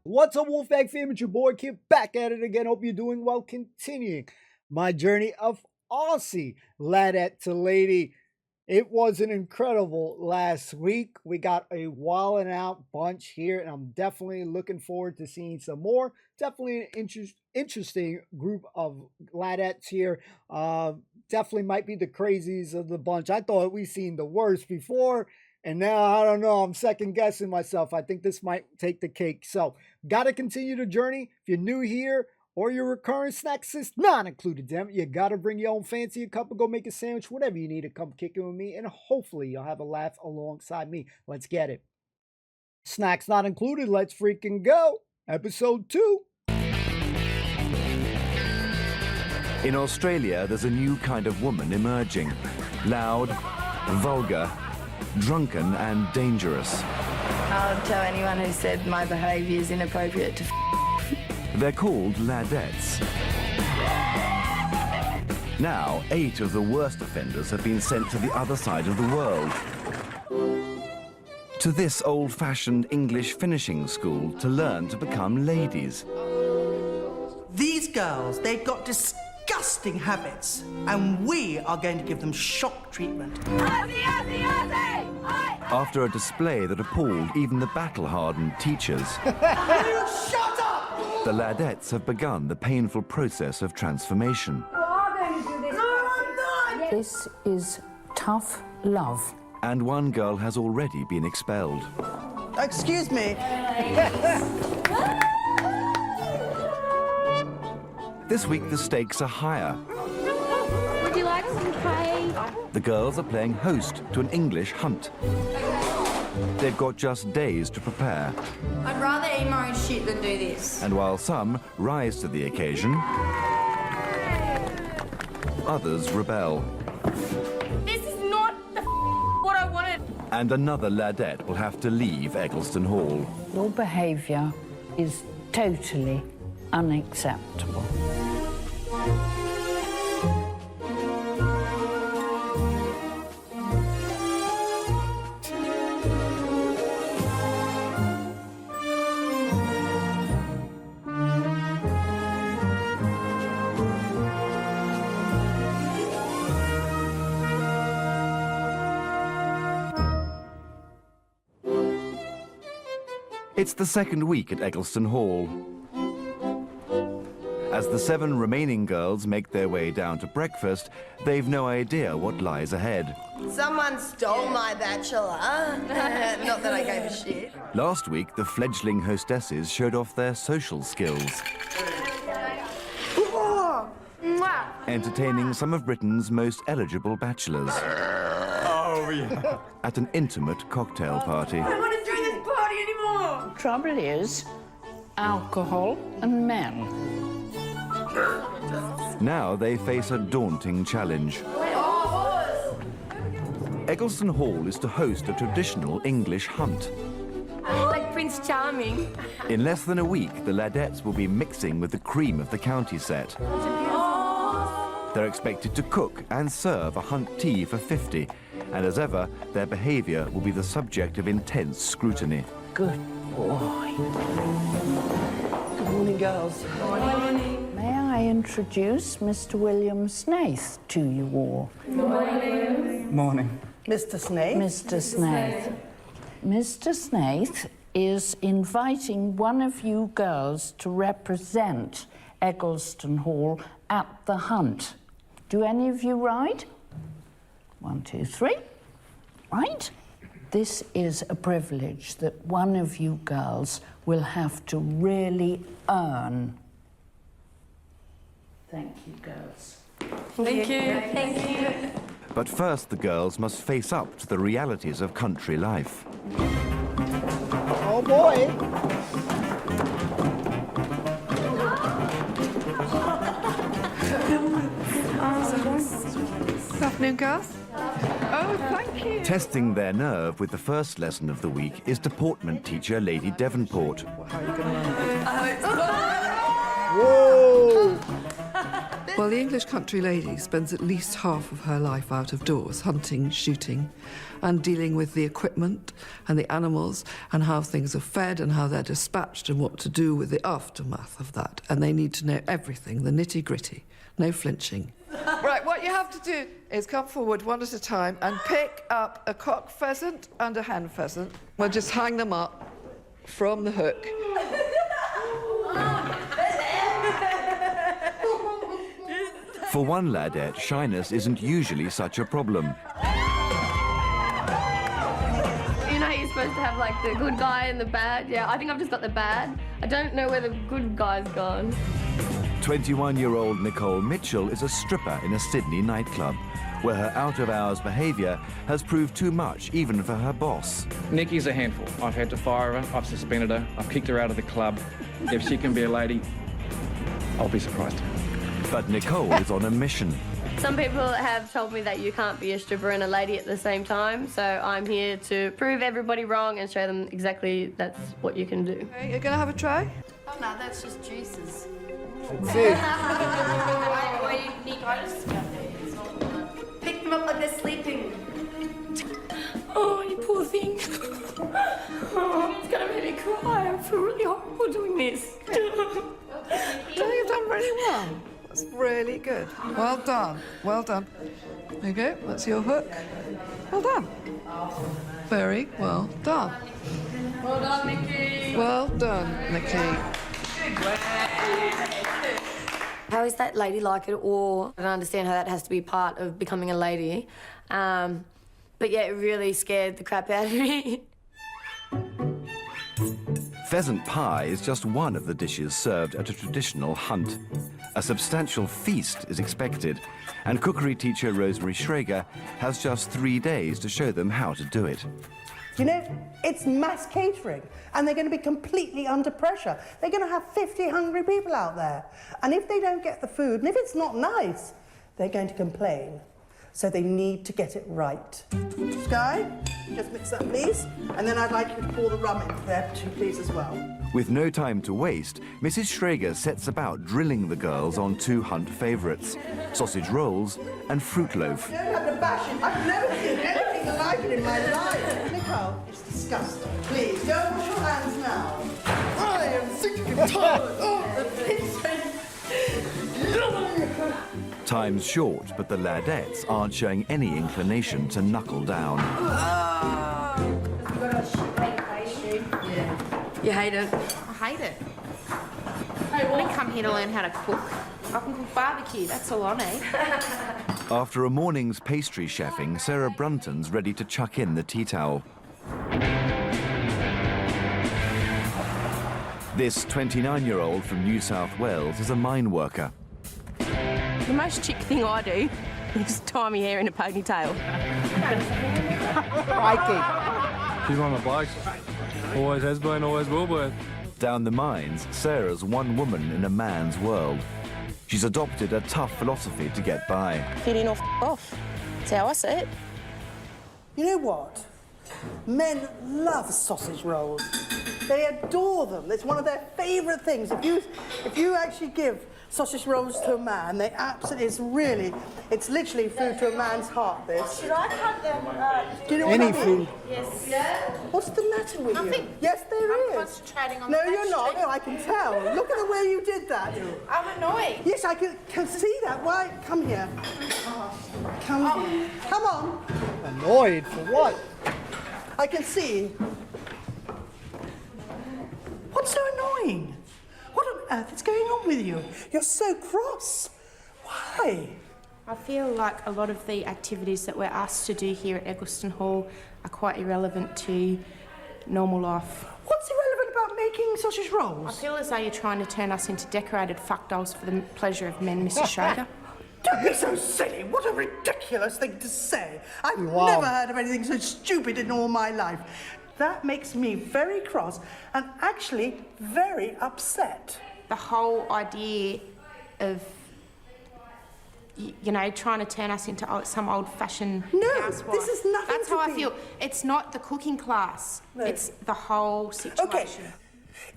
What's up, Wolfpack fam? It's your boy Kid back at it again. Hope you're doing well. Continuing my journey of Aussie, Ladette to lady. It was an incredible last week. We got a wildin' out bunch here, and I'm definitely looking forward to seeing some more. Definitely an interesting group of Ladettes here. Definitely might be the crazies of the bunch. I thought we've seen the worst before. And now, I don't know, I'm second guessing myself. I think this might take the cake. So, got to continue the journey. If you're new here or you're recurring snack sis, not included, damn it, you got to bring your own fancy cup and go make a sandwich, whatever you need to come kick it with me. And hopefully, you'll have a laugh alongside me. Let's get it. Snacks not included. Let's freaking go. Episode 2. In Australia, there's a new kind of woman emerging. Loud, vulgar, drunken and dangerous. I'll tell anyone who said my behaviour is inappropriate to They're called Ladettes. Now, 8 of the worst offenders have been sent to the other side of the world. To this old-fashioned English finishing school to learn to become ladies. These girls, they've got disgusting habits, and we are going to give them shock treatment. Aussie, Aussie, Aussie! After a display that appalled even the battle-hardened teachers. You shut up! The Ladettes have begun the painful process of transformation. This is tough love. And one girl has already been expelled. Excuse me. This week, the stakes are higher. Would you like some pie? The girls are playing host to an English hunt. They've got just days to prepare. I'd rather eat my own shit than do this. And while some rise to the occasion, others rebel. This is not the what I wanted. And another Ladette will have to leave Eccleston Hall. Your behaviour is totally unacceptable. It's the second week at Eccleston Hall. As the 7 remaining girls make their way down to breakfast, they've no idea what lies ahead. Someone stole my bachelor. Not that I gave a shit. Last week, the fledgling hostesses showed off their social skills, entertaining some of Britain's most eligible bachelors. Oh, yeah. At an intimate cocktail party. I don't want to do this party anymore. Trouble is, alcohol and men. Now they face a daunting challenge. Eccleston Hall is to host a traditional English hunt. Like Prince Charming. In less than a week, the Ladettes will be mixing with the cream of the county set. They're expected to cook and serve a hunt tea for 50, and as ever, their behaviour will be the subject of intense scrutiny. Good boy. Good morning, girls. May I introduce Mr. William Snaith to you all? Morning. Mr. Snape. Mr. Snaith. Mr. Snaith is inviting one of you girls to represent Eccleston Hall at the hunt. Do any of you ride? 1, 2, 3. Right? This is a privilege that one of you girls will have to really earn. Thank you, girls. Thank you. Thank you. But first, the girls must face up to the realities of country life. Oh boy. Good afternoon, girls. Oh, thank you. Testing their nerve with the first lesson of the week is deportment teacher Lady Devonport. Whoa. Well, the English country lady spends at least half of her life out of doors, hunting, shooting, and dealing with the equipment and the animals and how things are fed and how they're dispatched and what to do with the aftermath of that. And they need to know everything, the nitty-gritty, no flinching. Right, what you have to do is come forward one at a time and pick up a cock pheasant and a hen pheasant. We'll just hang them up from the hook. For one ladette, shyness isn't usually such a problem. You know, you're supposed to have like the good guy and the bad. Yeah, I think I've just got the bad. I don't know where the good guy's gone. 21-year-old Nicole Mitchell is a stripper in a Sydney nightclub, where her out-of-hours behaviour has proved too much even for her boss. Nikki's a handful. I've had to fire her, I've suspended her, I've kicked her out of the club. If she can be a lady, I'll be surprised. But Nicole is on a mission. Some people have told me that you can't be a stripper and a lady at the same time, so I'm here to prove everybody wrong and show them exactly that's what you can do. Okay, you're gonna have a try? Oh no, that's just juices. Let's see. Pick them up like they're sleeping. Oh, you poor thing. Oh, it's gonna make me cry. I feel really horrible doing this. Oh, you've done really well. That's really good. Well done. Well done. There you go. That's your hook. Well done. Very well done. Well done, Nikki. Well done, Nikki. How is that ladylike at all? I don't understand how that has to be part of becoming a lady. But yeah, it really scared the crap out of me. Pheasant pie is just one of the dishes served at a traditional hunt. A substantial feast is expected, and cookery teacher Rosemary Schrager has just 3 days to show them how to do it. You know, it's mass catering, and they're going to be completely under pressure. They're going to have 50 hungry people out there. And if they don't get the food, and if it's not nice, they're going to complain. So they need to get it right. Sky, just mix that, please. And then I'd like you to pour the rum into there, too, please, as well. With no time to waste, Mrs. Schrager sets about drilling the girls on 2 hunt favourites, sausage rolls and fruit loaf. You don't have to bash it. I've never seen anything like it in my life. Nicole, it's disgusting. Please, don't wash your hands now. I am sick and tired of the pissing. Time's short, but the ladettes aren't showing any inclination to knuckle down. You hate it? I hate it. I didn't come here to learn how to cook. I can cook barbecue, that's all I need. After a morning's pastry chefing, Sarah Brunton's ready to chuck in the tea towel. This 29-year-old from New South Wales is a mine worker. The most chick thing I do is tie my hair in a ponytail. Crikey. She's one of the blokes. Always has been, always will be. Down the mines, Sarah's one woman in a man's world. She's adopted a tough philosophy to get by. Fit in or off. That's how I see it. You know what? Men love sausage rolls. They adore them. It's one of their favourite things. If you actually give sausage rolls to a man, they absolutely, it's literally food to a man's heart, this. Should I cut them? Do you know Any what I mean? food. Yes. Yeah? What's the matter with you? Nothing. Yes, there I'm is. concentrating on No, the you're not. pastry. No, I can tell. Look at the way you did that. I'm annoyed. Yes, I can see that. Why? Come here. Come here. Come on. Annoyed for what? I can see. What's so annoying? What on earth is going on with you? You're so cross. Why? I feel like a lot of the activities that we're asked to do here at Eggleston Hall are quite irrelevant to normal life. What's irrelevant about making sausage I rolls? feel as though you're trying to turn us into decorated fuck dolls for the pleasure of men, Mrs. Schrager. Don't be so silly. What a ridiculous thing to say. I've Wow. never heard of anything so stupid in all my life. That makes me very cross and actually very upset. The whole idea of, you know, trying to turn us into some old-fashioned No, housewife. this is nothing That's to how I be- feel. It's not the cooking class. No. It's the whole situation. Okay,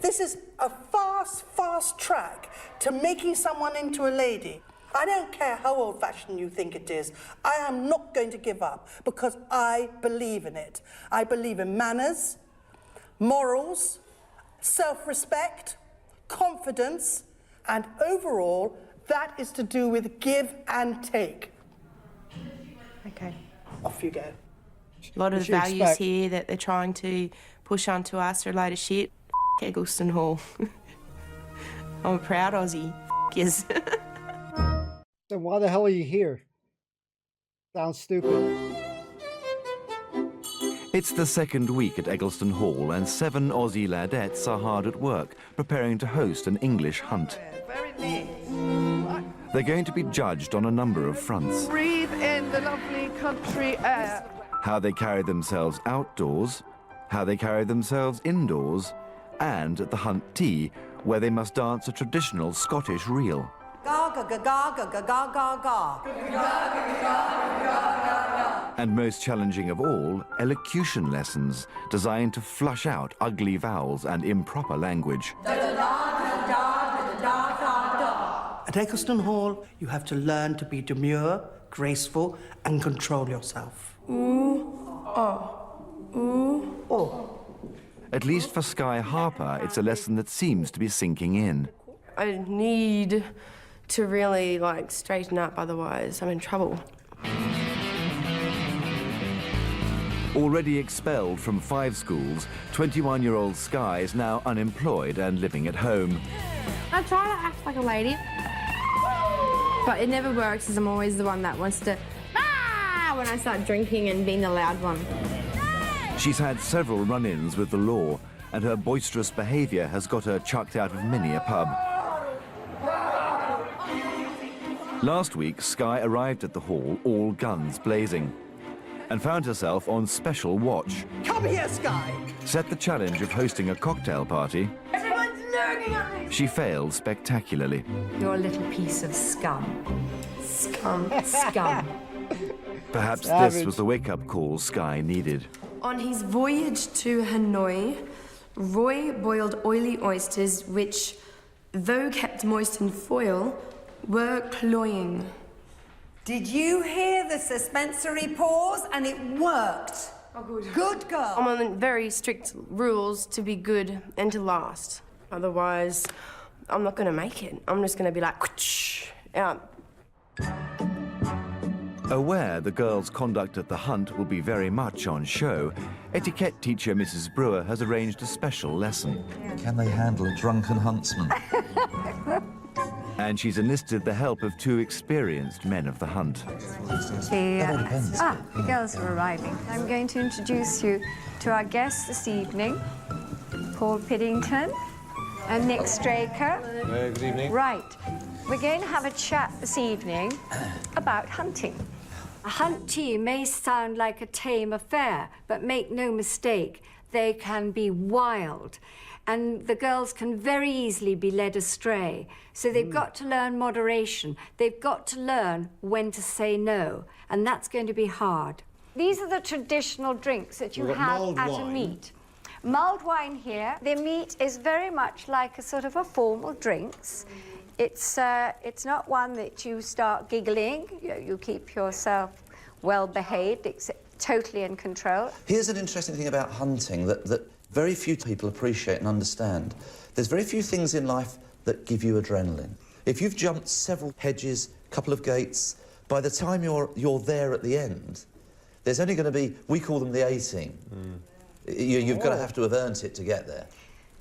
this is a fast track to making someone into a lady. I don't care how old-fashioned you think it is. I am not going to give up because I believe in it. I believe in manners, morals, self-respect, confidence, and overall, that is to do with give and take. Okay. Off you go. A lot of the values here that they're trying to push onto us are a load of shit. Eggleston Hall. I'm a proud Aussie. Yes. Then why the hell are you here? Sounds stupid. It's the second week at Eggleston Hall, and 7 Aussie ladettes are hard at work, preparing to host an English hunt. They're going to be judged on a number of fronts. Breathe in the lovely country air. How they carry themselves outdoors, how they carry themselves indoors, and at the hunt tea, where they must dance a traditional Scottish reel. And most challenging of all, elocution lessons designed to flush out ugly vowels and improper language. At Eggleston Hall, you have to learn to be demure, graceful, and control yourself. Ooh, oh, ooh, oh. At least for Sky Harper, it's a lesson that seems to be sinking in. I need to really, straighten up, otherwise I'm in trouble. Already expelled from 5 schools, 21-year-old Sky is now unemployed and living at home. I try to act like a lady, but it never works as I'm always the one that wants to when I start drinking and being the loud one. She's had several run-ins with the law, and her boisterous behaviour has got her chucked out of many a pub. Last week, Sky arrived at the hall, all guns blazing, and found herself on special watch. Come here, Sky! Set the challenge of hosting a cocktail party. Everyone's lurking at me! She failed spectacularly. You're a little piece of scum. Scum. Scum. Perhaps this was the wake-up call Sky needed. On his voyage to Hanoi, Roy boiled oily oysters which, though kept moist in foil, were cloying. Did you hear the suspensory pause? And it worked. Oh, good. Good girl. I'm on very strict rules to be good and to last. Otherwise, I'm not going to make it. I'm just going to be like, out. Aware the girls' conduct at the hunt will be very much on show, etiquette teacher Mrs. Brewer has arranged a special lesson. Can they handle a drunken huntsman? And she's enlisted the help of 2 experienced men of the hunt. The girls are arriving. I'm going to introduce you to our guests this evening, Paul Piddington and Nick Straker. Good evening. Right. We're going to have a chat this evening about hunting. A hunt tea may sound like a tame affair, but make no mistake, they can be wild. And the girls can very easily be led astray. So they've got to learn moderation. They've got to learn when to say no. And that's going to be hard. These are the traditional drinks that you have at a meet. Mulled wine here. The meat is very much like a sort of a formal drinks. It's not one that you start giggling. You keep yourself well behaved, totally in control. Here's an interesting thing about hunting that very few people appreciate and understand. There's very few things in life that give you adrenaline. If you've jumped several hedges, a couple of gates, by the time you're there at the end, there's only going to be, we call them the A-team. You've got to have to have earned it to get there.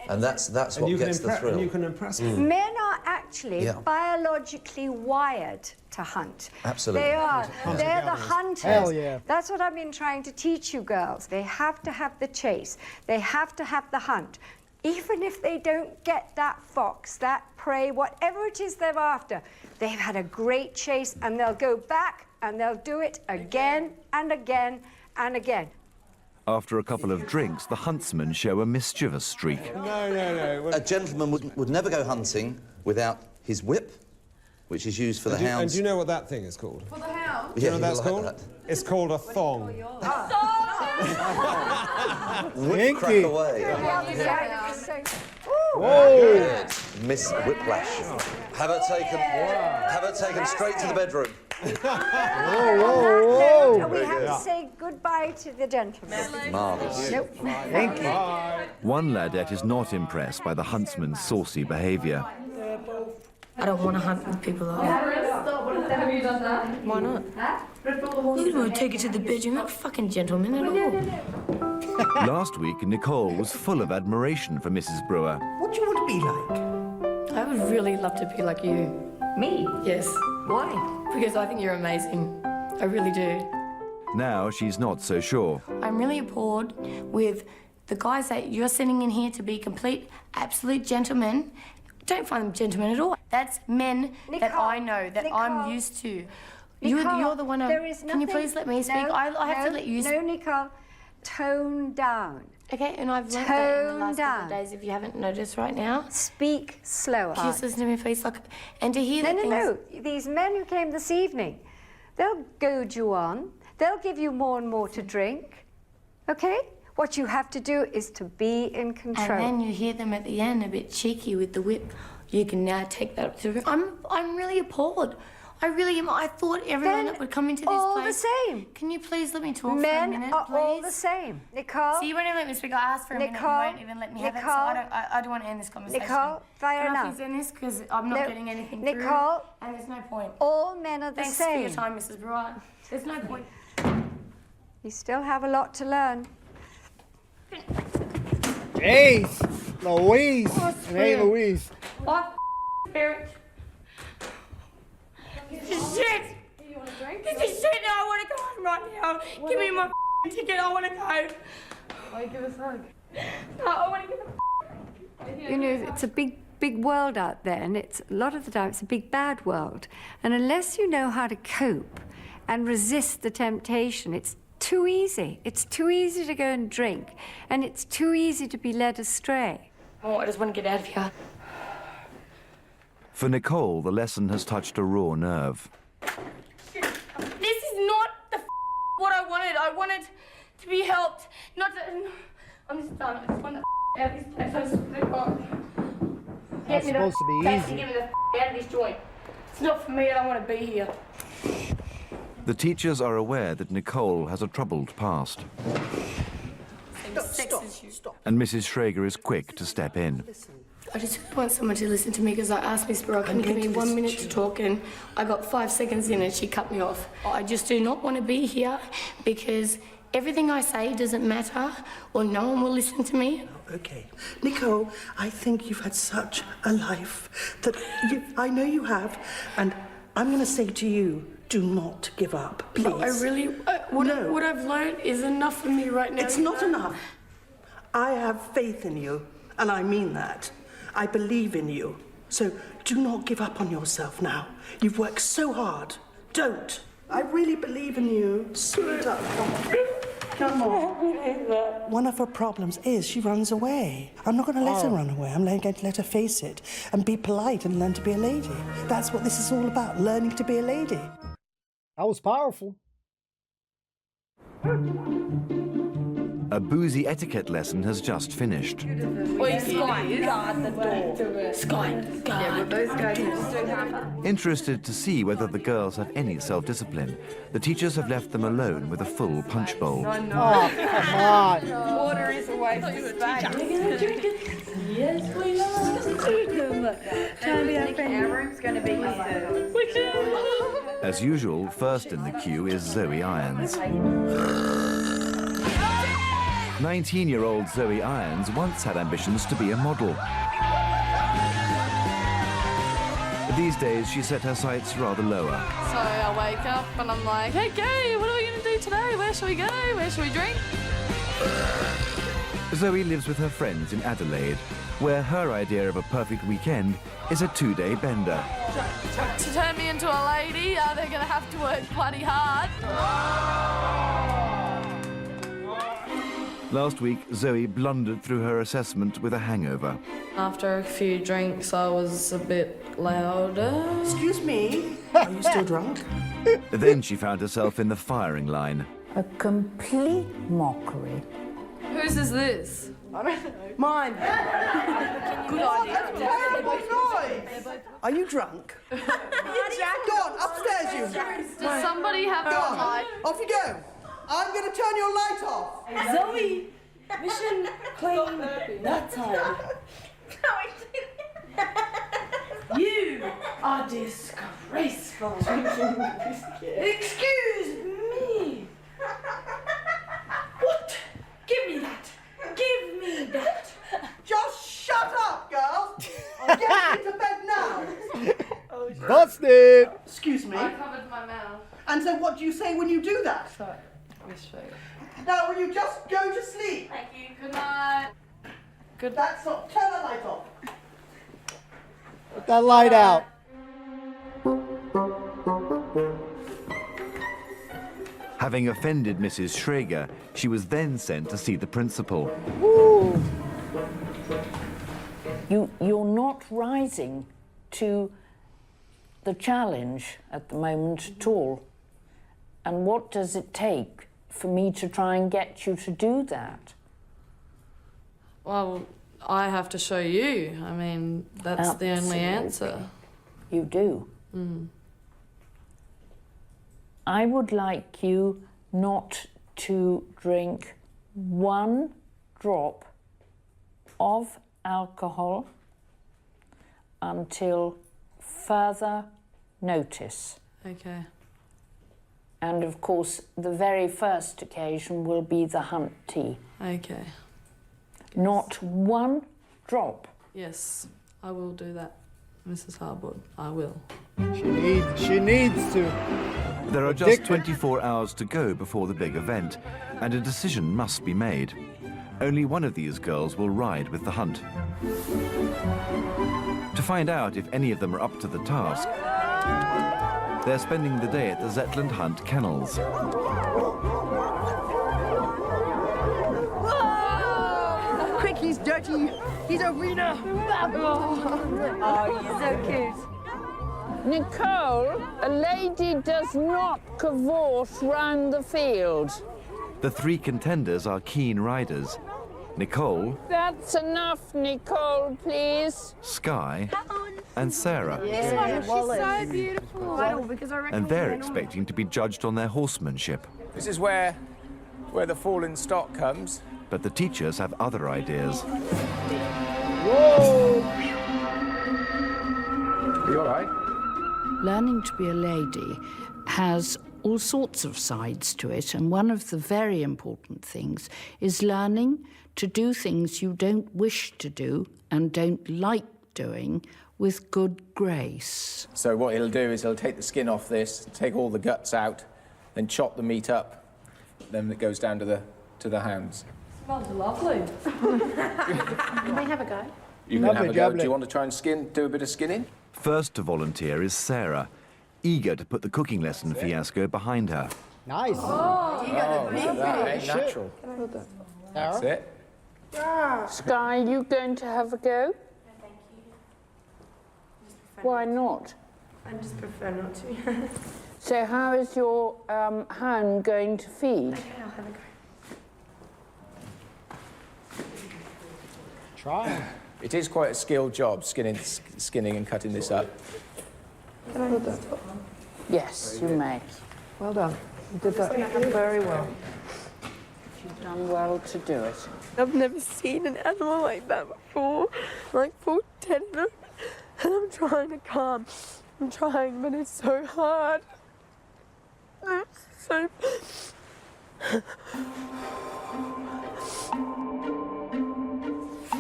And that's what gets the thrill. And you can impress them. Men are actually biologically wired to hunt. Absolutely. They are. They're the hunters. Hell yeah. That's what I've been trying to teach you girls. They have to have the chase. They have to have the hunt. Even if they don't get that fox, that prey, whatever it is they're after, they've had a great chase and they'll go back and they'll do it again and again and again. After a couple of drinks, the huntsmen show a mischievous streak. No. A gentleman would never go hunting without his whip, which is used for the hounds. And do you know what that thing is called? For the hound? Do you know what that's called? It's called a thong. Whip crack away. Whoa! Miss Whiplash. Have her taken straight to the bedroom. Whoa. We have to say goodbye to the gentleman. Marvellous. Nope. Thank you. One ladette is not impressed by the huntsman's saucy behaviour. I don't want to hunt with people though. Why not? You didn't want to take it to the bed. You're not a fucking gentleman at all. Last week, Nicole was full of admiration for Mrs. Brewer. What do you want to be like? I would really love to be like you. Me? Yes. Why? Because I think you're amazing. I really do. Now she's not so sure. I'm really appalled with the guys that you're sending in here to be complete, absolute gentlemen. Don't find them gentlemen at all. That's men that I know, that I'm used to. You're the one. Can you please let me speak? I have to let you speak. No, Nicole. Tone down. Okay, and I've learned that in the last couple of days, if you haven't noticed right now. Speak slower. Can you just listen to me, please? And to hear No. These men who came this evening, they'll goad you on. They'll give you more and more to drink. Okay? What you have to do is to be in control. And then you hear them at the end a bit cheeky with the whip. You can now take that up to the room. I'm really appalled. I really am. I thought everyone that would come into this all place... the same. Can you please let me talk Men for a minute, are please? all the same. Nicole? So you won't even let me speak. I asked for a minute. You won't even let me have it. So I don't want to end this conversation. Nicole, fair Can enough. I please end this? Because I'm not getting anything through. Nicole, And there's no point. all men are the Thanks same. for your time, Mrs. Brewer. There's no point. You still have a lot to learn. Jeez, Louise. Hey, Louise. What spirit? This is shit. You want a drink? This is shit. No, I want to go home right now. Give me my ticket. I want to go. Why give us a hug? No, I want to get the You know, it's a big world out there, and it's a lot of the time it's a big bad world. And unless you know how to cope and resist the temptation, it's too easy. It's too easy to go and drink, and it's too easy to be led astray. Oh, I just want to get out of here. For Nicole, the lesson has touched a raw nerve. This is not what I wanted. I wanted to be helped, not to... I'm just done. I just want the out of this place. I just want to go. That's supposed to be easy. Get me the out of this joint. It's not for me. I don't want to be here. The teachers are aware that Nicole has a troubled past. Stop. And Mrs. Schrager is quick to step in. I just want someone to listen to me because I asked Miss Brewer, can you give me 1 minute to talk? And I got 5 seconds in and she cut me off. I just do not want to be here because everything I say doesn't matter or no one will listen to me. Okay. Nicole, I think you've had such a life that I know you have, and I'm going to say to you, do not give up, please. No, I really... What I've learned is enough for me right now. It's not enough. I have faith in you, and I mean that. I believe in you. So do not give up on yourself now. You've worked so hard. Don't. I really believe in you. Sweetheart. Come on. One of her problems is she runs away. I'm not going to let her run away. I'm going to let her face it and be polite and learn to be a lady. That's what this is all about, learning to be a lady. That was powerful. A boozy etiquette lesson has just finished. Oi, Sky, guard the door. Sky, guard. Yeah, but those guys are just doing half. Interested to see whether the girls have any self-discipline, the teachers have left them alone with a full punch bowl. I know. Oh, come on. Water is a waste of space. Yes, we are. Our room's going to be here. As usual, first in the queue is Zoe Irons. 19-year-old Zoe Irons once had ambitions to be a model. These days, she set her sights rather lower. So I wake up and I'm like, hey, gay, what are we going to do today? Where shall we go? Where shall we drink? Zoe lives with her friends in Adelaide, where her idea of a perfect weekend is a 2-day bender. To turn me into a lady, they're going to have to work bloody hard. Last week, Zoe blundered through her assessment with a hangover. After a few drinks, I was a bit louder. Excuse me, are you still drunk? Then she found herself in the firing line. A complete mockery. Whose is this? I don't know. Mine. Good idea. Are you drunk? Go on, upstairs you. Does somebody have Go a on, light? off you go. I'm going to turn your light off. Zoe, mission clean that time. You are disgraceful. Excuse me. What? Give me that. Give me that. Just shut up, girls. I'll get you to bed now. Busted! Excuse me. I covered my mouth. And so what do you say when you do that? Sorry. Straight. Now, will you just go to sleep? Thank you. Good night. Good. That's not. Turn the light off. Put that light out. Having offended Mrs. Schrager, she was then sent to see the principal. Woo. You're not rising to the challenge at the moment at all. And what does it take for me to try and get you to do that? Well, I have to show you. I mean, that's the only answer. You do. I would like you not to drink 1 drop of alcohol until further notice. Okay. And of course, the very first occasion will be the hunt tea. Okay. Not 1 drop. Yes, I will do that, Mrs. Harwood. I will. She needs to. There are just 24 hours to go before the big event, and a decision must be made. Only one of these girls will ride with the hunt. To find out if any of them are up to the task, they're spending the day at the Zetland Hunt kennels. Quick, he's dirty. He's a wiener. Oh, you're so cute. Nicole, a lady does not cavort round the field. The 3 contenders are keen riders. Nicole, That's enough, Nicole, please. Skye, and Sarah. She's so beautiful. And they're expecting to be judged on their horsemanship. This is where the fallen stock comes. But the teachers have other ideas. Whoa! Are you all right? Learning to be a lady has all sorts of sides to it, and one of the very important things is learning to do things you don't wish to do and don't like doing with good grace. So what he'll do is he'll take the skin off this, take all the guts out, then chop the meat up. Then it goes down to the hounds. Smells lovely. Can we have a go? You can have a go. Do you want to try and do a bit of skinning? First to volunteer is Sarah, eager to put the cooking lesson fiasco behind her. Nice. Oh, you got the big That ain't Shit. natural. That's it. Skye, you going to have a go? No, thank you. Why not? I just prefer not to. So how is your hound going to feed? Okay, I'll have a go. Try. It is quite a skilled job, skinning and cutting this up. Can I stop? Yes, you may. Well done. You did that very well. You've done well to do it. I've never seen an animal like that before, like full tender, and I'm trying to calm. I'm trying, but it's so hard. It's so...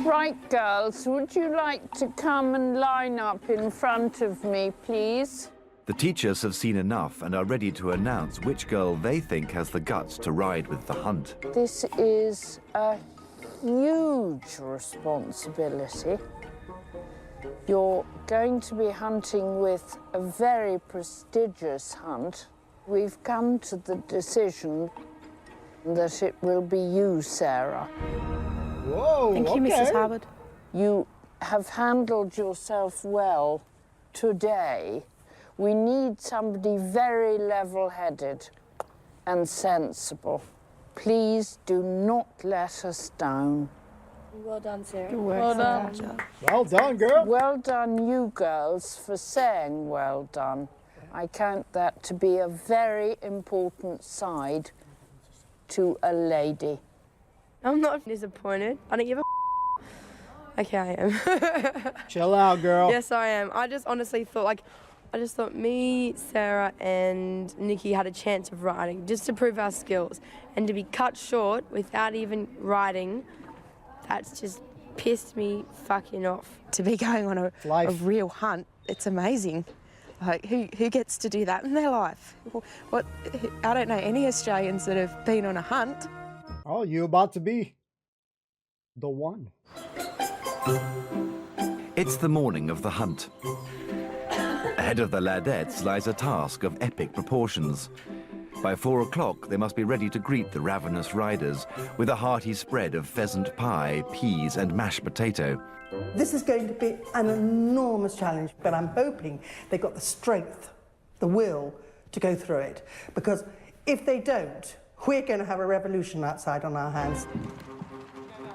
Right, girls, would you like to come and line up in front of me, please? The teachers have seen enough and are ready to announce which girl they think has the guts to ride with the hunt. This is a huge responsibility. You're going to be hunting with a very prestigious hunt. We've come to the decision that it will be you, Sarah. Whoa, Thank you, Mrs. Harwood. You have handled yourself well today. We need somebody very level-headed and sensible. Please do not let us down. Well done, Sarah. Good work, Well Sarah. done. Well done, girl. Well done, you girls, for saying well done. I count that to be a very important side to a lady. I'm not disappointed. I don't give a Okay, I am. Chill out, girl. Yes, I am. I just honestly thought, me, Sarah, and Nikki had a chance of riding, just to prove our skills. And to be cut short without even riding, that's just pissed me fucking off. To be going on a real hunt, it's amazing. Like, who gets to do that in their life? What? I don't know any Australians that have been on a hunt. Oh, you about to be the one. It's the morning of the hunt. Ahead of the Ladettes lies a task of epic proportions. By 4 o'clock, they must be ready to greet the ravenous riders with a hearty spread of pheasant pie, peas and mashed potato. This is going to be an enormous challenge, but I'm hoping they've got the strength, the will to go through it. Because if they don't, we're going to have a revolution outside on our hands.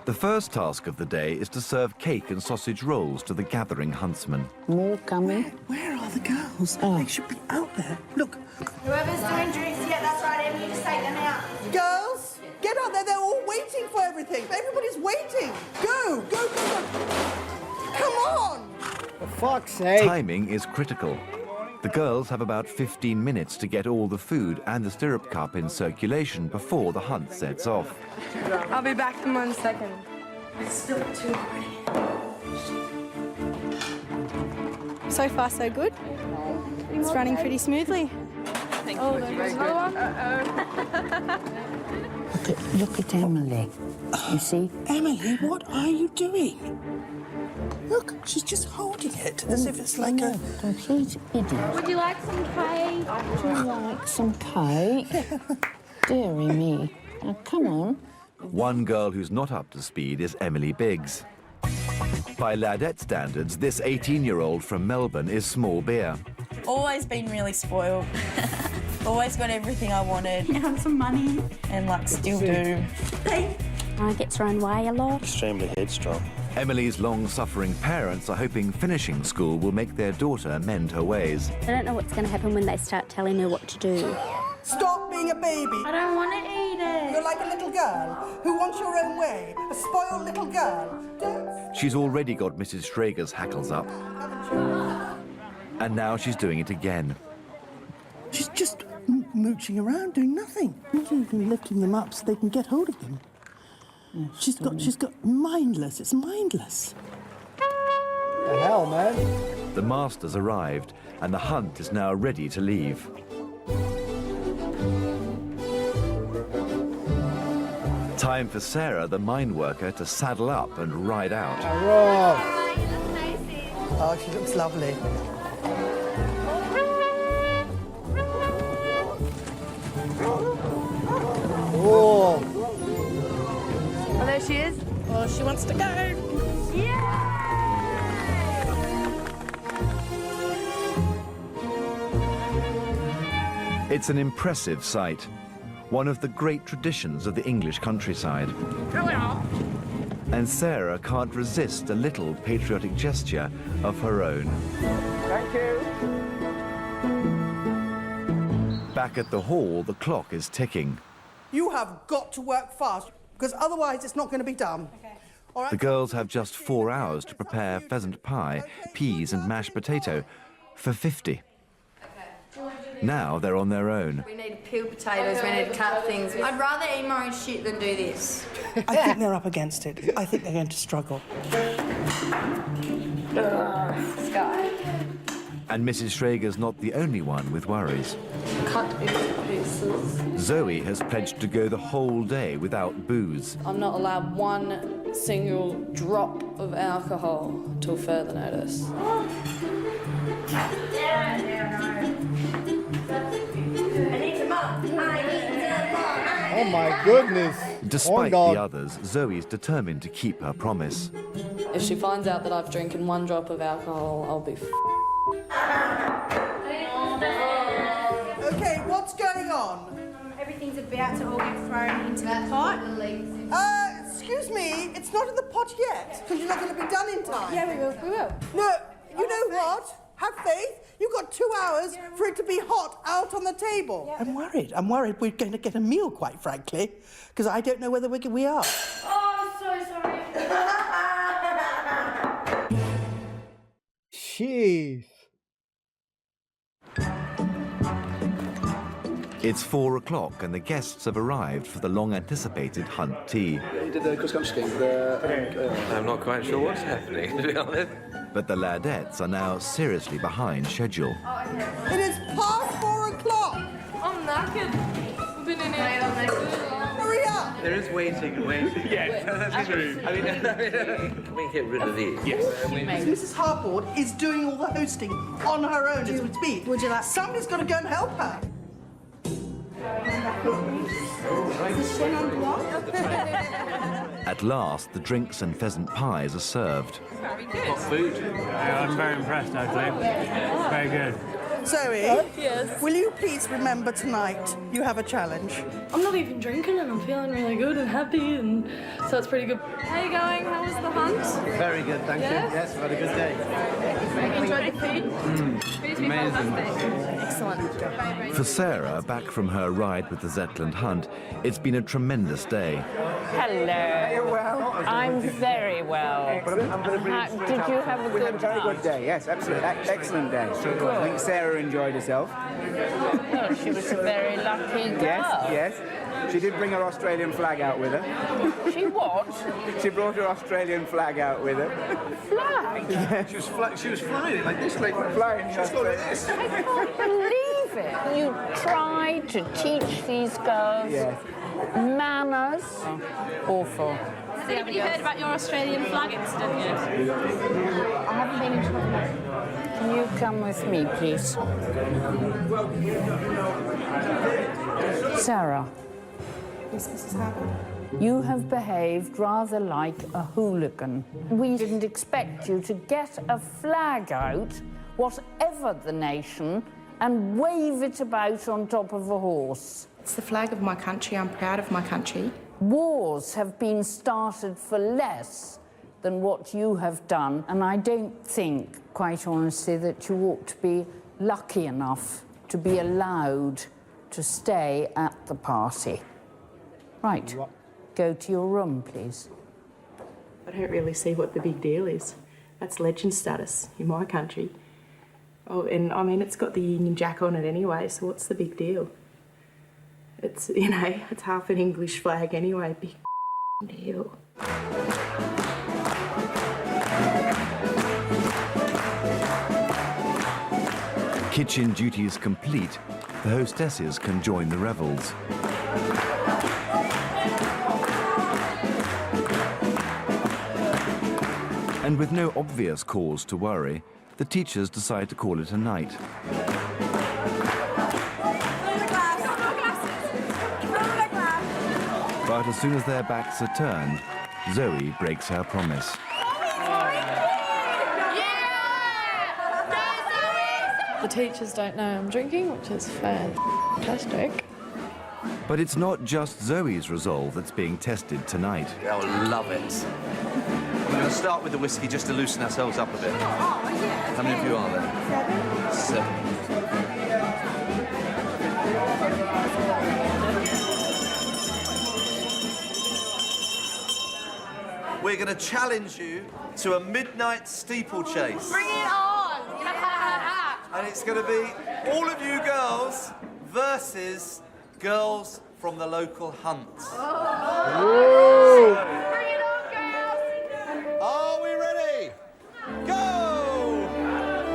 The first task of the day is to serve cake and sausage rolls to the gathering huntsmen. More coming. Where are the girls? They should be out there. Look. Whoever's doing drinks, yeah, that's right, Em, you just take them out. Girls, get out there. They're all waiting for everything. Everybody's waiting. Go, go, go, go. Come on. For fuck's sake. Timing is critical. The girls have about 15 minutes to get all the food and the stirrup cup in circulation before the hunt sets off. I'll be back in 1 second. It's still too early. So far, so good. It's running pretty smoothly. Oh, there's another one. Look at Emily. You see? Emily, what are you doing? Look, she's just holding it as if it's like a complete idiot. Would you like some cake? Would you like some cake? Dearie me. Now, come on. One girl who's not up to speed is Emily Biggs. By Ladette standards, this 18-year-old from Melbourne is small beer. Always been really spoiled. Always got everything I wanted. And some money. And still do. I get thrown away a lot. Extremely headstrong. Emily's long-suffering parents are hoping finishing school will make their daughter mend her ways. I don't know what's going to happen when they start telling her what to do. Stop being a baby. I don't want to eat it. You're like a little girl who wants your own way. A spoiled little girl. Don't. She's already got Mrs. Schrager's hackles up. And now she's doing it again. She's just mooching around doing nothing. Not even lifting them up so they can get hold of them. She's got mindless. It's mindless. The hell, man? The masters arrived, and the hunt is now ready to leave. Time for Sarah, the mine worker, to saddle up and ride out. Oh, she looks lovely. Oh. Oh, there she is. Oh, she wants to go. It's an impressive sight, one of the great traditions of the English countryside. And Sarah can't resist a little patriotic gesture of her own. Thank you. Back at the hall, the clock is ticking. You have got to work fast, because otherwise it's not going to be done. All right? The girls have just 4 hours to prepare pheasant pie, peas and mashed potato for 50. Now they're on their own. We need to peel potatoes, we need to cut things. I'd rather eat my own shit than do this. I think they're up against it. I think they're going to struggle. Sky. And Mrs. Schrager's not the only one with worries. Cut into pieces. Zoe has pledged to go the whole day without booze. I'm not allowed one single drop of alcohol till further notice. Oh my goodness. Despite the others, Zoe's determined to keep her promise. If she finds out that I've drinking 1 drop of alcohol, I'll be Okay, what's going on? Everything's about to all get thrown into the pot. excuse me, it's not in the pot yet, because you're not going to be done in time. Yeah, we will. No, you know what? Have faith. You've got 2 hours for it to be hot out on the table. Yeah. I'm worried we're going to get a meal, quite frankly, because I don't know whether we are. Oh, I'm so sorry. Jeez. It's 4 o'clock and the guests have arrived for the long-anticipated hunt tea. You did the cross-country skiing. I'm not quite sure what's happening, to be honest. But the Ladettes are now seriously behind schedule. It is past 4 o'clock. I'm knackered. I've been in here. Hurry up. There is waiting. Yes, that's true. I mean, can we get rid of these? Yes. Mrs. Harboard is doing all the hosting on her own as we speak. Would you like... Somebody's got to go and help her. At last, the drinks and pheasant pies are served. Very good. Hot food. Yeah, I'm very impressed, actually. Very good. Zoe, yes. Will you please remember tonight you have a challenge? I'm not even drinking and I'm feeling really good and happy, and so it's pretty good. How are you going? How was the hunt? Very good, thank you. Yes, we've had a good day. You enjoyed the food? Food's been fantastic. Excellent. For Sarah, back from her ride with the Zetland hunt, it's been a tremendous day. Hello. Are you well? I'm very well. Did you have a good very good day, yes, absolutely. Excellent day. I think Sarah enjoyed herself. Oh, she was a very lucky girl. Yes. She did bring her Australian flag out with her. She what? She brought her Australian flag out with her. Flag? Yeah. She was flying it like this, like flying. She's got like this. I can't believe it. You tried to teach these girls manners. Awful. Has anybody heard about your Australian flag incident yet? I haven't been in trouble. Can you come with me, please? Sarah. Yes, Mrs. Harbour. You have behaved rather like a hooligan. We didn't expect you to get a flag out, whatever the nation, and wave it about on top of a horse. It's the flag of my country. I'm proud of my country. Wars have been started for less than what you have done, and I don't think, quite honestly, that you ought to be lucky enough to be allowed to stay at the party. Right, go to your room, please. I don't really see what the big deal is. That's legend status in my country. Oh, and I mean, it's got the Union Jack on it anyway, so what's the big deal? It's, you know, it's half an English flag anyway, big deal. Kitchen duties complete, the hostesses can join the revels. And with no obvious cause to worry, the teachers decide to call it a night. But as soon as their backs are turned, Zoe breaks her promise. The teachers don't know I'm drinking, which is fantastic. But it's not just Zoe's resolve that's being tested tonight. They'll love it. We're going to start with the whiskey just to loosen ourselves up a bit. How many of you are there? 7. We're going to challenge you to a midnight steeplechase. Bring it on! And it's going to be all of you girls versus girls from the local hunt. Oh. Bring it on, girls! Are we ready? Go!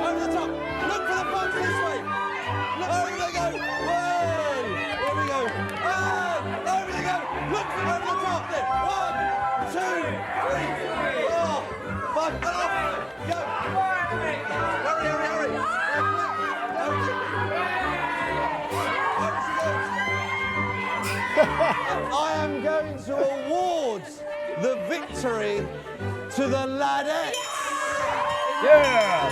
Over the top. Look for the boat this way. Over they go. Whoa! Here we go. Over they go. Look over the top there. 1, 2, 3, 4, 5. And off. Go. Hurry, hurry, hurry. I am going to award the victory to the Ladette. Yeah!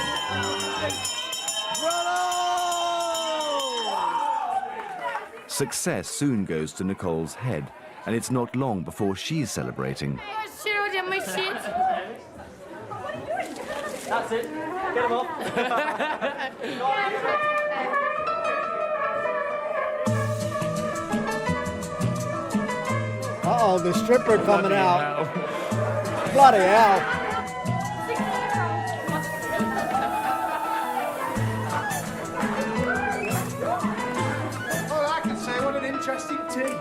Success soon goes to Nicole's head, and it's not long before she's celebrating. Cheryl did my shit. That's it. Get him off. Uh-oh, the stripper coming out. Bloody hell. All I can say, what an interesting tea.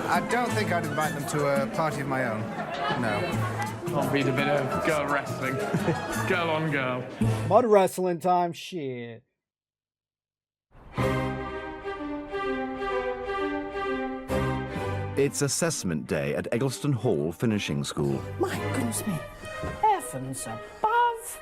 I don't think I'd invite them to a party of my own. No. Can't beat a bit of girl wrestling. Girl on girl. Mud wrestling time, shit. It's assessment day at Eggleston Hall Finishing School, My goodness me. Heavens above.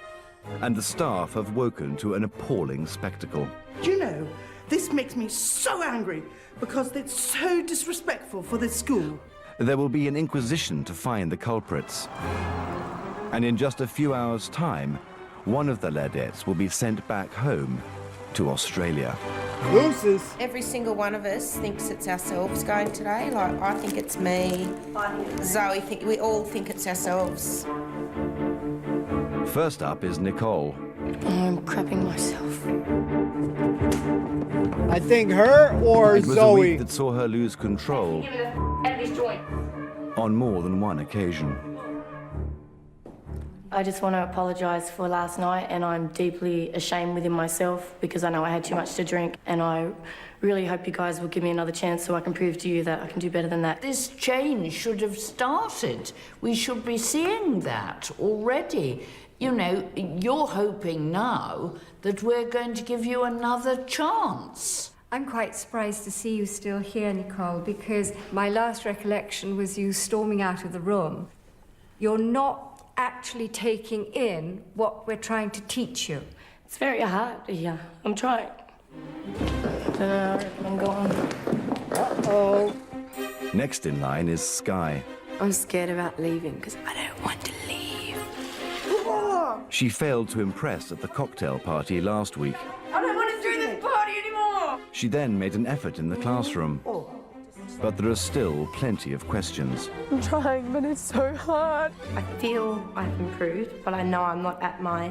and the staff have woken to an appalling spectacle. Do you know, this makes me so angry because it's so disrespectful for this school. There will be an inquisition to find the culprits. And in just a few hours' time, one of the Ladettes will be sent back home to Australia. Deuces. Every single one of us thinks it's ourselves going today. Like, I think it's me. Zoe, we all think it's ourselves. First up is Nicole. I'm crapping myself. I think her or It was a Zoe. week that saw her lose control on more than one occasion. I just want to apologise for last night, and I'm deeply ashamed within myself because I know I had too much to drink, and I really hope you guys will give me another chance so I can prove to you that I can do better than that. This change should have started. We should be seeing that already. You know, you're hoping now that we're going to give you another chance. I'm quite surprised to see you still here, Nicole, because my last recollection was you storming out of the room. You're not actually taking in what we're trying to teach you. It's very hard here. I'm trying. I'm going. Uh-oh. Next in line is Sky. I'm scared about leaving because I don't want to leave. She failed to impress at the cocktail party last week. I don't want to do this party anymore! She then made an effort in the classroom. But there are still plenty of questions. I'm trying, but it's so hard. I feel I've improved, but I know I'm not at my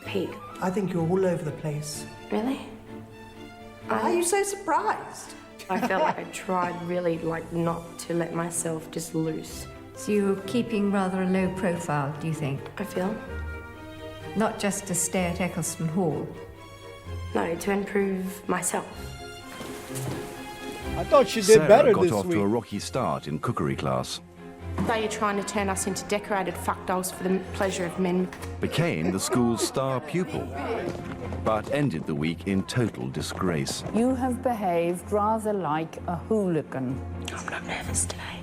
peak. I think you're all over the place. Really? Why are you so surprised? I felt like I tried really, not to let myself just loose. So you're keeping rather a low profile, do you think? I feel. Not just to stay at Eccleston Hall. No, to improve myself. I thought she did Sarah better got this off week. to a rocky start in cookery class. They are trying to turn us into decorated fuck dolls for the pleasure of men. Became the school's star pupil, but ended the week in total disgrace. You have behaved rather like a hooligan. I'm not nervous today.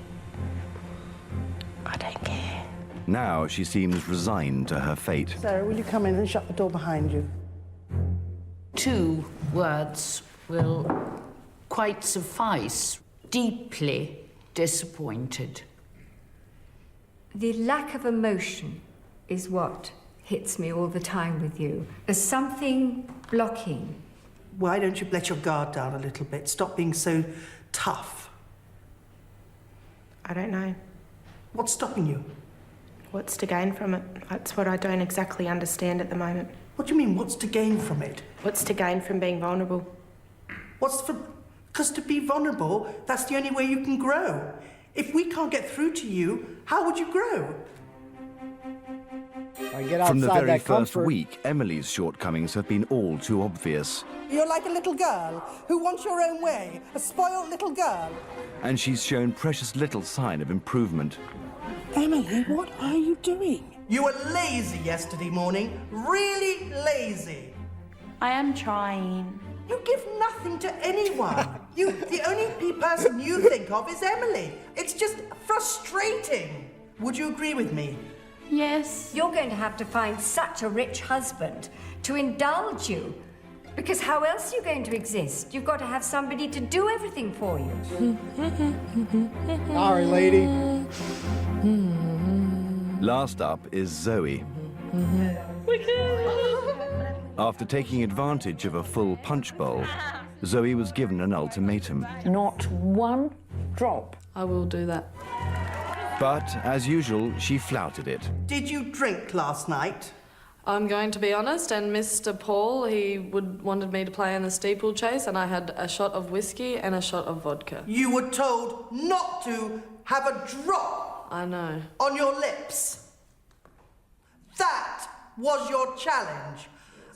I don't care. Now she seems resigned to her fate. Sarah, will you come in and shut the door behind you? 2 words will quite suffice. Deeply disappointed. The lack of emotion is what hits me all the time with you. There's something blocking. Why don't you let your guard down a little bit? Stop being so tough. I don't know. What's stopping you? What's to gain from it? That's what I don't exactly understand at the moment. What do you mean, what's to gain from it? What's to gain from being vulnerable? Because to be vulnerable, that's the only way you can grow. If we can't get through to you, how would you grow? I get outside From the very that first comfort. week, Emily's shortcomings have been all too obvious. You're like a little girl who wants your own way, a spoiled little girl. And she's shown precious little sign of improvement. Emily, what are you doing? You were lazy yesterday morning, really lazy. I am trying. You give nothing to anyone. The only person you think of is Emily. It's just frustrating. Would you agree with me? Yes. You're going to have to find such a rich husband to indulge you. Because how else are you going to exist? You've got to have somebody to do everything for you. Sorry, lady. Last up is Zoe. After taking advantage of a full punch bowl, Zoe was given an ultimatum. Not one drop. I will do that. But, as usual, she flouted it. Did you drink last night? I'm going to be honest, and Mr. Paul, he wanted me to play in the steeplechase, and I had a shot of whiskey and a shot of vodka. You were told not to have a drop. I know. On your lips. That was your challenge.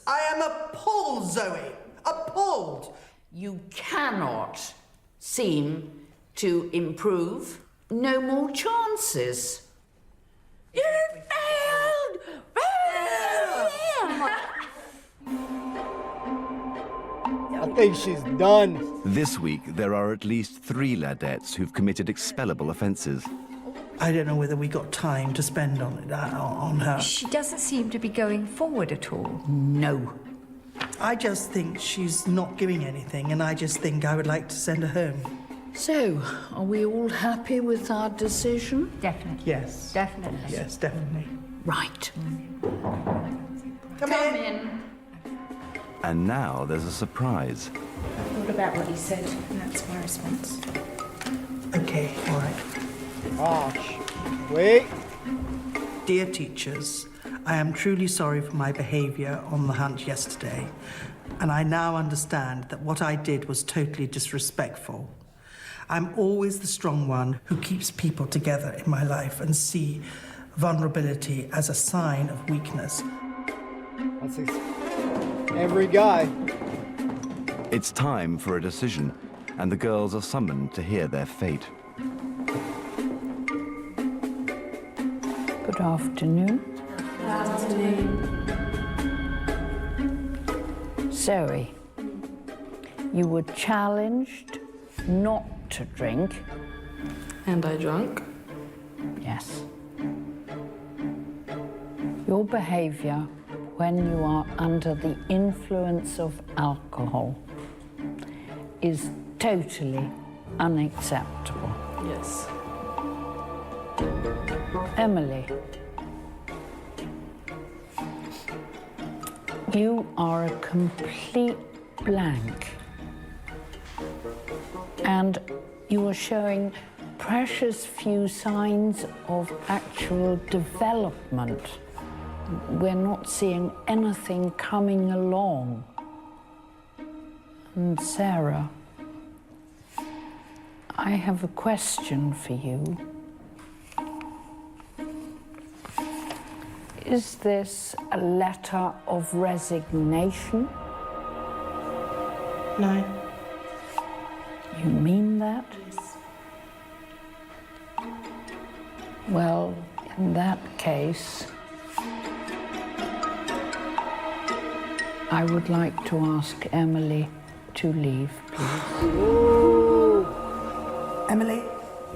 I am appalled, Zoe. Appalled. You cannot seem to improve. No more chances. You failed! I think she's done. This week, there are at least 3 Ladettes who've committed expellable offences. I don't know whether we got time to spend on it, on her. She doesn't seem to be going forward at all. No. I just think she's not giving anything, and I just think I would like to send her home. So, are we all happy with our decision? Definitely. Yes. Definitely. Yes, definitely. Right. Come in. And now there's a surprise. I thought about what he said, and that's my response. Okay, all right. Gosh. Wait. Dear teachers, I am truly sorry for my behaviour on the hunt yesterday, and I now understand that what I did was totally disrespectful. I'm always the strong one who keeps people together in my life and see vulnerability as a sign of weakness. That's every guy. It's time for a decision, and the girls are summoned to hear their fate. Good afternoon. Good afternoon. Zoe, you were challenged not to drink. And I drank. Yes. Your behaviour when you are under the influence of alcohol is totally unacceptable. Yes. Emily, you are a complete blank, and you are showing precious few signs of actual development. We're not seeing anything coming along. And Sarah, I have a question for you. Is this a letter of resignation? No. You mean that? Yes. Well, in that case, I would like to ask Emily to leave, please. Emily,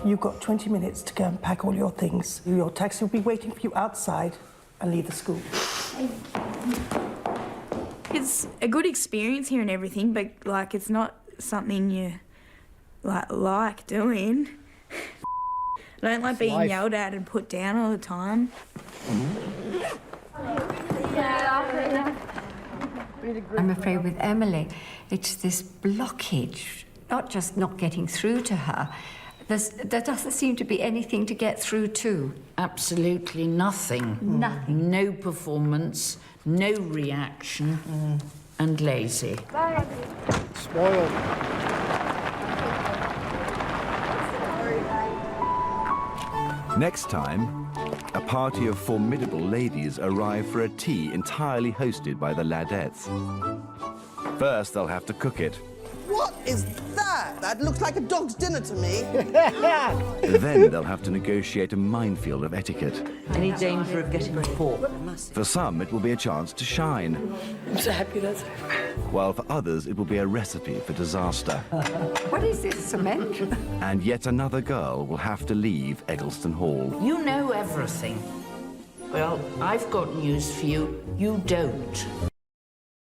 you've got 20 minutes to go and pack all your things. Your taxi will be waiting for you outside and leave the school. It's a good experience here and everything, but, like, it's not something you, like doing. I don't like being yelled at and put down all the time. I'm afraid with Emily, it's this blockage, not just not getting through to her. There doesn't seem to be anything to get through to. Absolutely nothing. Nothing. No performance, no reaction, and lazy. Bye. Spoiled. Next time, a party of formidable ladies arrive for a tea entirely hosted by the Ladettes. First, they'll have to cook it. What is that? That looks like a dog's dinner to me. Then they'll have to negotiate a minefield of etiquette. Any danger of getting caught? For some, it will be a chance to shine, I'm so happy that's over. while for others, it will be a recipe for disaster. What is this, cement? And yet another girl will have to leave Eggleston Hall. You know everything. Well, I've got news for you. You don't.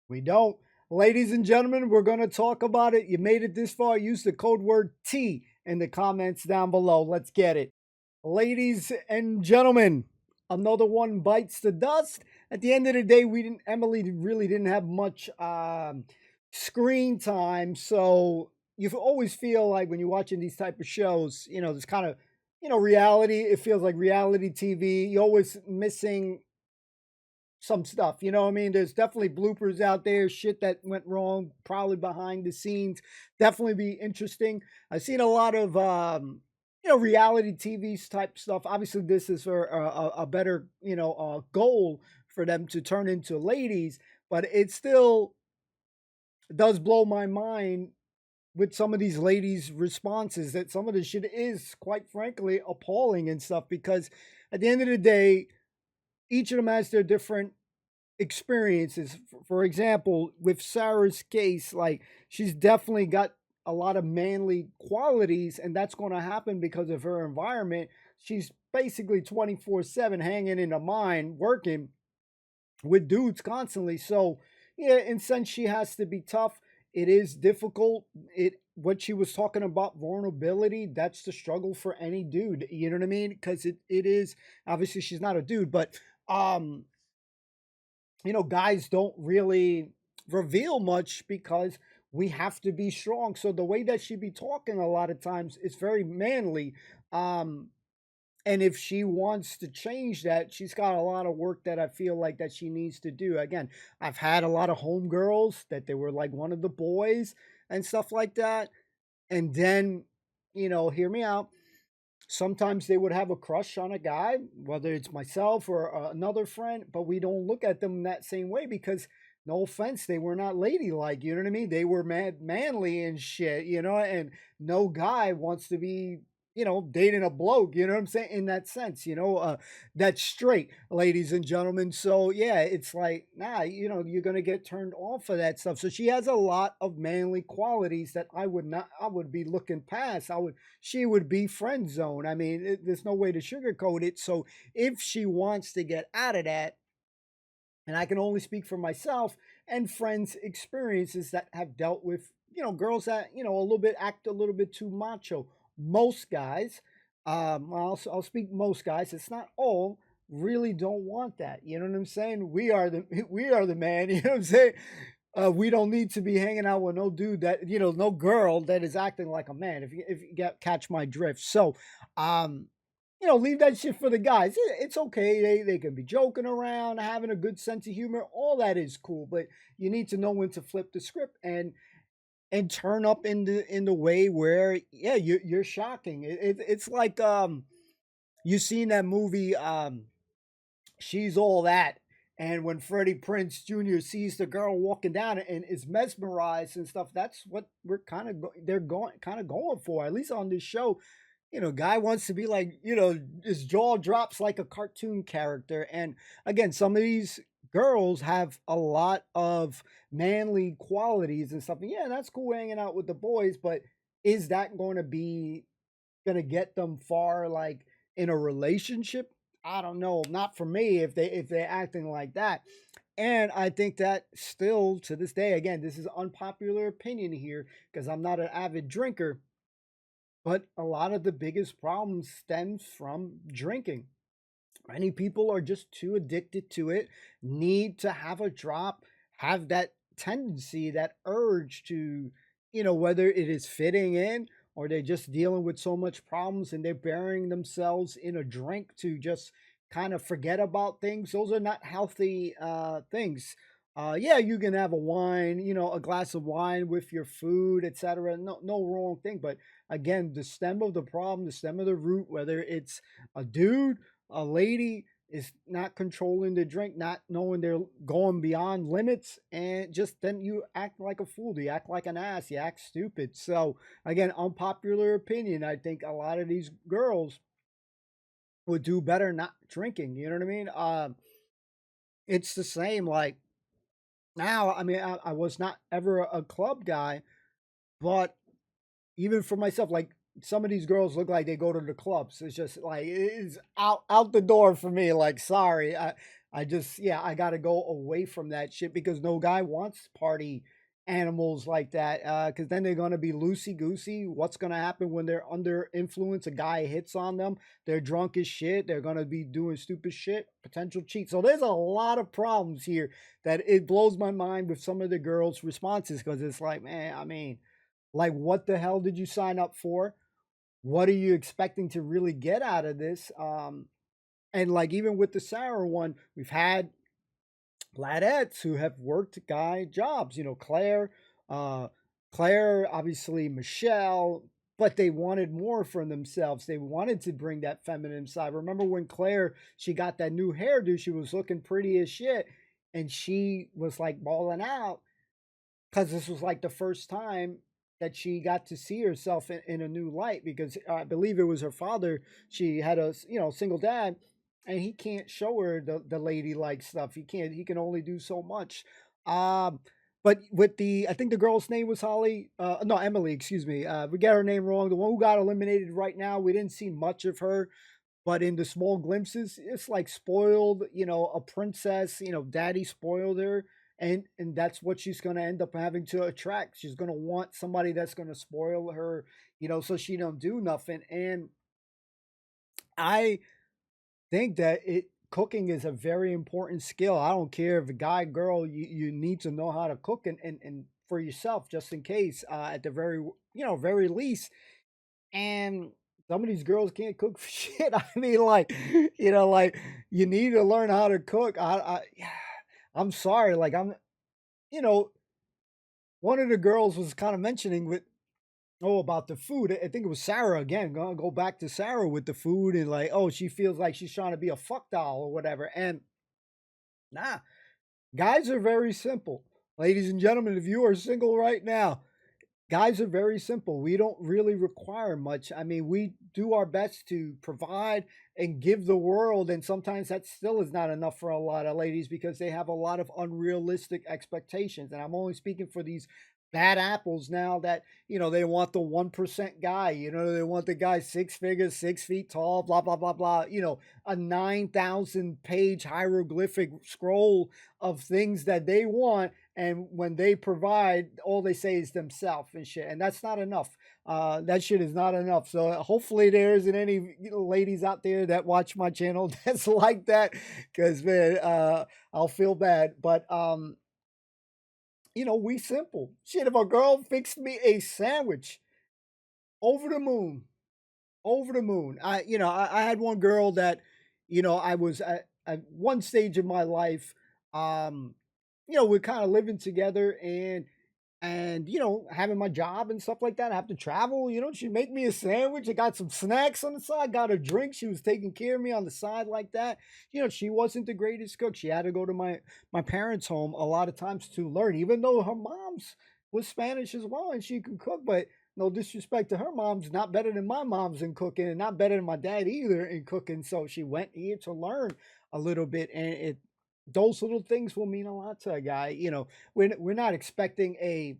We don't. Ladies and gentlemen, we're going to talk about it. You made it this far. Use the code word T in the comments down below. Let's get it. Ladies and gentlemen, another one bites the dust. At the end of the day, Emily really didn't have much screen time. So you always feel like when you're watching these type of shows, there's kind of, reality. It feels like reality TV. You're always missing some stuff. You know what I mean? There's definitely bloopers out there, shit that went wrong, probably behind the scenes. Definitely be interesting. I've seen a lot of, reality TV type stuff. Obviously, this is for a better, goal for them to turn into ladies, but it still does blow my mind with some of these ladies' responses that some of the shit is, quite frankly, appalling and stuff, because at the end of the day, each of them has their different experiences. For example, with Sarah's case, like, she's definitely got a lot of manly qualities, and that's going to happen because of her environment. She's basically 24/7 hanging in a mine, working with dudes constantly. So, yeah, in a sense, she has to be tough. It is difficult. What she was talking about, vulnerability, that's the struggle for any dude. You know what I mean? Because it is, obviously she's not a dude, but guys don't really reveal much because we have to be strong. So the way that she be talking a lot of times is very manly. And if she wants to change that, she's got a lot of work that I feel like that she needs to do. Again, I've had a lot of homegirls that they were like one of the boys and stuff like that. And then, hear me out. Sometimes they would have a crush on a guy, whether it's myself or another friend, but we don't look at them that same way because, no offense, they were not ladylike. You know what I mean? They were manly and shit, and no guy wants to be, dating a bloke, you know what I'm saying? In that sense, that's straight, ladies and gentlemen. So yeah, it's like, nah, you're going to get turned off of that stuff. So she has a lot of manly qualities that I would be looking past. She would be friend zone. I mean, there's no way to sugarcoat it. So if she wants to get out of that, and I can only speak for myself and friends' experiences that have dealt with, girls that, act a little bit too macho. Most guys, I'll speak most guys, it's not all, really don't want that. You know what I'm saying? We are the man, you know what I'm saying? We don't need to be hanging out with no dude that, no girl that is acting like a man, if you catch my drift. So, leave that shit for the guys. It's okay. They can be joking around, having a good sense of humor. All that is cool, but you need to know when to flip the script and turn up in the way where, yeah, you're shocking. It's like you seen that movie She's All That, and when Freddie Prinze Jr. sees the girl walking down and is mesmerized and stuff, that's what we're going for, at least on this show. Guy wants to be like, his jaw drops like a cartoon character. And again, some of these girls have a lot of manly qualities and stuff. And yeah, that's cool hanging out with the boys, but is that going to get them far, like in a relationship? I don't know. Not for me if they're acting like that. And I think that still to this day, again, this is unpopular opinion here because I'm not an avid drinker, but a lot of the biggest problems stems from drinking. Many people are just too addicted to it, need to have a drop, have that tendency, that urge to, whether it is fitting in or they're just dealing with so much problems and they're burying themselves in a drink to just kind of forget about things. Those are not healthy things. Yeah, you can have a wine, a glass of wine with your food, etc. No wrong thing. But again, the stem of the problem, the stem of the root, whether it's a dude, a lady, is not controlling the drink, not knowing they're going beyond limits, and just then you act like a fool, you act like an ass, you act stupid. So again, unpopular opinion, I think a lot of these girls would do better not drinking. You know what I mean? It's the same like now. I mean, I was not ever a club guy, but even for myself, like some of these girls look like they go to the clubs. It's just like it's out the door for me. Like, sorry, I just I gotta go away from that shit because no guy wants to party animals like that, because then they're going to be loosey-goosey. What's going to happen when they're under influence? A guy hits on them, they're drunk as shit, they're going to be doing stupid shit, potential cheat. So there's a lot of problems here that it blows my mind with some of the girls' responses, because it's like, man, I mean, like, what the hell did you sign up for? What are you expecting to really get out of this? And like, even with the Sarah one, we've had Ladettes who have worked guy jobs, you know, Claire, obviously Michelle, but they wanted more from themselves. They wanted to bring that feminine side. Remember when Claire, she got that new hairdo, she was looking pretty as shit, and she was like balling out because this was like the first time that she got to see herself in a new light, because I believe it was her father. She had a, you know, single dad, and he can't show her the ladylike stuff. He can only do so much. But with the, I think the girl's name was Emily, excuse me. We got her name wrong. The one who got eliminated right now, we didn't see much of her, but in the small glimpses, it's like spoiled, you know, a princess, you know, daddy spoiled her. And that's what she's going to end up having to attract. She's going to want somebody that's going to spoil her, you know, so she don't do nothing. And I think that cooking is a very important skill. I don't care if a guy, girl, you need to know how to cook and for yourself, just in case, at the very, you know, very least. And some of these girls can't cook for shit. I mean, like, you know, like, you need to learn how to cook. I'm sorry, like, you know, one of the girls was kind of mentioning about the food. I think it was Sarah again. Gonna go back to Sarah with the food, and like, oh, she feels like she's trying to be a fuck doll or whatever. And nah, guys are very simple. Ladies and gentlemen, if you are single right now, guys are very simple. We don't really require much. I mean, we do our best to provide and give the world, and sometimes that still is not enough for a lot of ladies because they have a lot of unrealistic expectations. And I'm only speaking for these bad apples now that, you know, they want the 1% guy, you know, they want the guy 6 figures, 6 feet tall, blah, blah, blah, blah, you know, a 9,000 page hieroglyphic scroll of things that they want. And when they provide, all they say is themselves and shit. And that's not enough. That shit is not enough. So hopefully there isn't any, you know, ladies out there that watch my channel that's like that. Because, man, I'll feel bad. But, you know, we simple. Shit, if a girl fixed me a sandwich, over the moon. Over the moon. I had one girl that, you know, I was at one stage of my life, you know, we're kind of living together and, you know, having my job and stuff like that. I have to travel, you know, she'd make me a sandwich. I got some snacks on the side, got a drink. She was taking care of me on the side like that. You know, she wasn't the greatest cook. She had to go to my parents' home a lot of times to learn, even though her mom's was Spanish as well and she could cook. But no disrespect to her mom's, not better than my mom's in cooking and not better than my dad either in cooking. So she went here to learn a little bit, and those little things will mean a lot to a guy. You know, we're not expecting a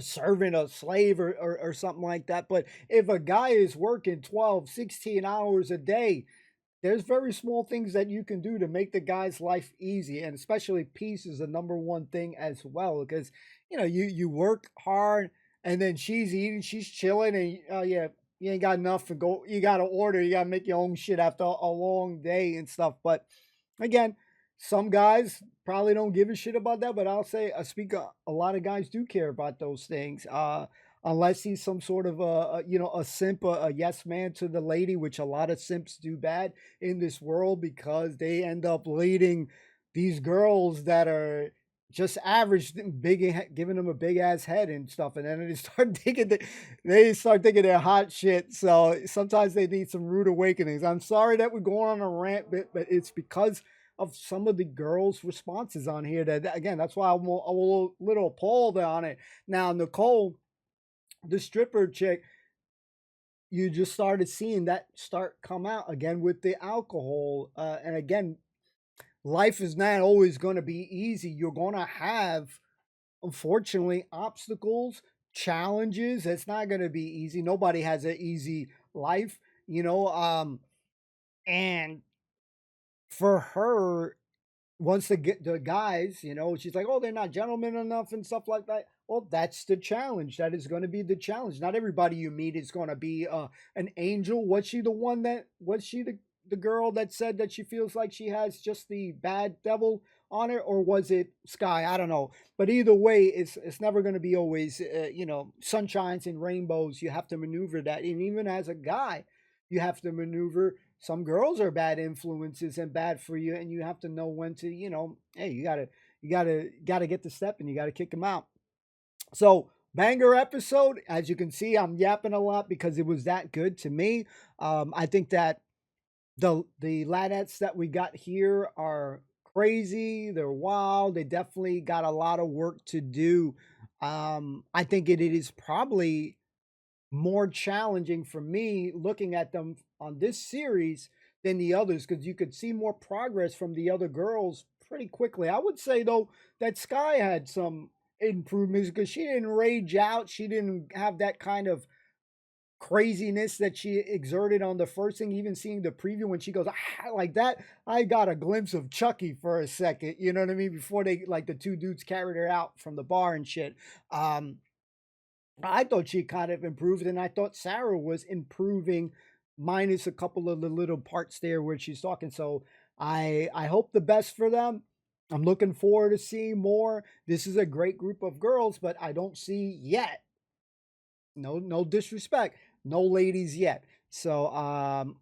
servant, a slave or something like that. But if a guy is working 12, 16 hours a day, there's very small things that you can do to make the guy's life easy. And especially peace is the number one thing as well. Because, you know, you work hard and then she's eating, she's chilling, and yeah, you ain't got enough to go. You got to order, you got to make your own shit after a long day and stuff. But again, some guys probably don't give a shit about that, but I'll say, a lot of guys do care about those things. Unless he's some sort of a simp, a yes man to the lady, which a lot of simps do bad in this world because they end up leading these girls that are just average, giving them a big ass head and stuff, and then they start thinking they're hot shit. So sometimes they need some rude awakenings. I'm sorry that we're going on a rant, but it's because of some of the girls' responses on here. That, again, that's why I'm a little appalled on it. Now, Nicole, the stripper chick, you just started seeing that start come out again with the alcohol. And again, life is not always going to be easy. You're going to have, unfortunately, obstacles, challenges. It's not going to be easy. Nobody has an easy life, you know. And for her, the guys, you know, she's like, oh, they're not gentlemen enough and stuff like that. Well, that's the challenge. That is going to be the challenge. Not everybody you meet is going to be an angel. Was she the girl that said that she feels like she has just the bad devil on her, or was it Sky? I don't know. But either way, it's never going to be always, you know, sunshines and rainbows. You have to maneuver that. And even as a guy, you have to maneuver. Some girls are bad influences and bad for you, and you have to know when to, you know, hey, you gotta get the step and you gotta kick them out. So banger episode. As you can see, I'm yapping a lot because it was that good to me. I think that the Ladettes that we got here are crazy. They're wild. They definitely got a lot of work to do. I think it is probably more challenging for me looking at them on this series than the others, because you could see more progress from the other girls pretty quickly. I would say, though, that Sky had some improvements because she didn't rage out. She didn't have that kind of craziness that she exerted on the first thing. Even seeing the preview when she goes like that, I got a glimpse of Chucky for a second, you know what I mean, before they, like, the two dudes carried her out from the bar and shit. I thought she kind of improved, and I thought Saragh was improving, minus a couple of the little parts there where she's talking. So I hope the best for them. I'm looking forward to seeing more. This is a great group of girls, but I don't see yet, no disrespect, no ladies yet. So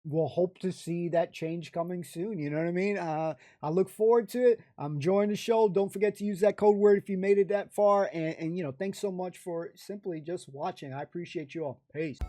we'll hope to see that change coming soon. You know what I mean? I look forward to it. I'm enjoying the show. Don't forget to use that code word if you made it that far. And you know, thanks so much for simply just watching. I appreciate you all. Peace.